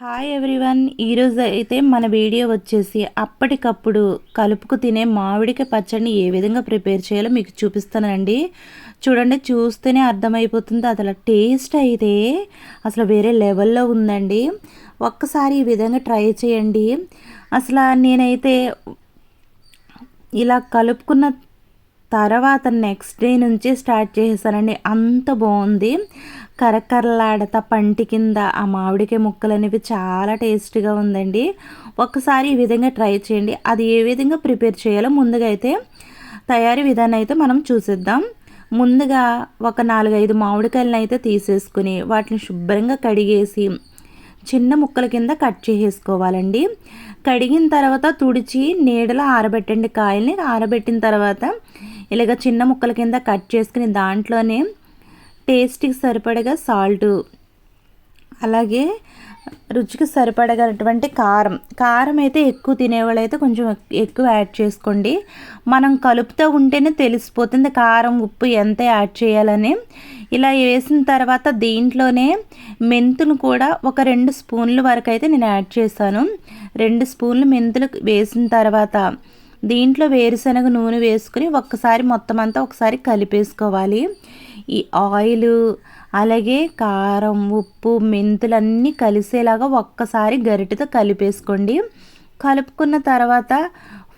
Hi everyone. ఈరోజు అయితే మన వీడియో వచ్చేసి అప్పటికప్పుడు కలుపుకు తినే మామిడికాయ పచ్చడిని ఏ విధంగా ప్రిపేర్ చేయాలో మీకు చూపిస్తానండి. చూడండి, చూస్తేనే అర్థమైపోతుంది. అసలు టేస్ట్ అయితే అసలు వేరే లెవెల్లో ఉందండి. ఒక్కసారి ఈ విధంగా ట్రై చేయండి. అసలు నేనైతే ఇలా కలుపుకున్న తర్వాత నెక్స్ట్ డే నుంచి స్టార్ట్ చేసేసానండి. అంత బాగుంది. కరకరలాడతా పంటి కింద ఆ మామిడికాయ ముక్కలు అనేవి చాలా టేస్టీగా ఉందండి. ఒక్కసారి ఈ విధంగా ట్రై చేయండి. అది ఏ విధంగా ప్రిపేర్ చేయాలో ముందుగా అయితే తయారీ విధానం అయితే మనం చూసేద్దాం. ముందుగా ఒక 4-5 మామిడికాయలను అయితే తీసేసుకుని వాటిని శుభ్రంగా కడిగేసి చిన్న ముక్కల కింద కట్ చేసేసుకోవాలండి. కడిగిన తర్వాత తుడిచి నీడలో ఆరబెట్టండి. కాయల్ని ఆరబెట్టిన తర్వాత ఇలాగ చిన్న ముక్కల కింద కట్ చేసుకుని దాంట్లోనే టేస్ట్కి సరిపడగా సాల్టు, అలాగే రుచికి సరిపడగటువంటి కారం అయితే ఎక్కువ తినేవాళ్ళు అయితే కొంచెం ఎక్కువ యాడ్ చేసుకోండి. మనం కలుపుతూ ఉంటేనే తెలిసిపోతుంది కారం ఉప్పు ఎంత యాడ్ చేయాలని. ఇలా వేసిన తర్వాత దీంట్లోనే మెంతులు కూడా ఒక 2 స్పూన్ల వరకు అయితే నేను యాడ్ చేశాను. 2 స్పూన్లు మెంతులు వేసిన తర్వాత దీంట్లో వేరుశనగ నూనె వేసుకుని ఒక్కసారి మొత్తం అంతా ఒకసారి కలిపేసుకోవాలి. ఈ ఆయిల్ అలాగే కారం ఉప్పు మెంతులన్నీ కలిసేలాగా ఒక్కసారి గరిటెతో కలిపేసుకోండి. కలుపుకున్న తర్వాత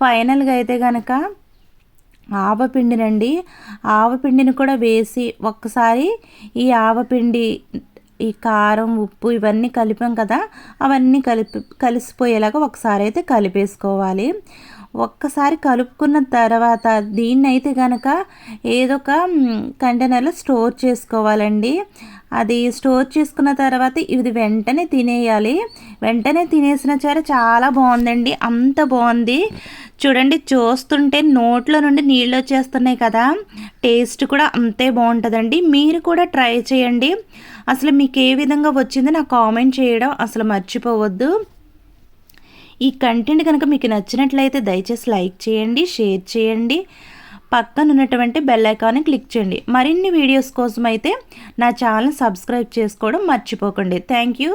ఫైనల్గా అయితే కనుక ఆవపిండినండి, ఆవపిండిని కూడా వేసి ఒక్కసారి ఈ ఆవపిండి ఈ కారం ఉప్పు ఇవన్నీ కలిపాం కదా, అవన్నీ కలిసిపోయేలాగా ఒకసారి అయితే కలిపేసుకోవాలి. ఒక్కసారి కలుపుకున్న తర్వాత దీన్ని అయితే కనుక ఏదో ఒక కంటైనర్లో స్టోర్ చేసుకోవాలండి. అది స్టోర్ చేసుకున్న తర్వాత ఇది వెంటనే తినేయాలి. వెంటనే తినేసిన సరే చాలా బాగుందండి. అంత బాగుంది. చూడండి, చూస్తుంటే నోట్లో నుండి నీళ్ళు వచ్చేస్తున్నాయి కదా. టేస్ట్ కూడా అంతే బాగుంటుందండి. మీరు కూడా ట్రై చేయండి. అసలు మీకు ఏ విధంగా వచ్చిందో నాకు కామెంట్ చేయడం అసలు మర్చిపోవద్దు. ఈ కంటెంట్ కనుక మీకు నచ్చినట్లయితే దయచేసి లైక్ చేయండి, షేర్ చేయండి, పక్కన ఉన్నటువంటి బెల్ ఐకాన్ని క్లిక్ చేయండి. మరిన్ని వీడియోస్ కోసం అయితే నా ఛానల్ సబ్స్క్రైబ్ చేసుకోవడం మర్చిపోకండి. Thank you.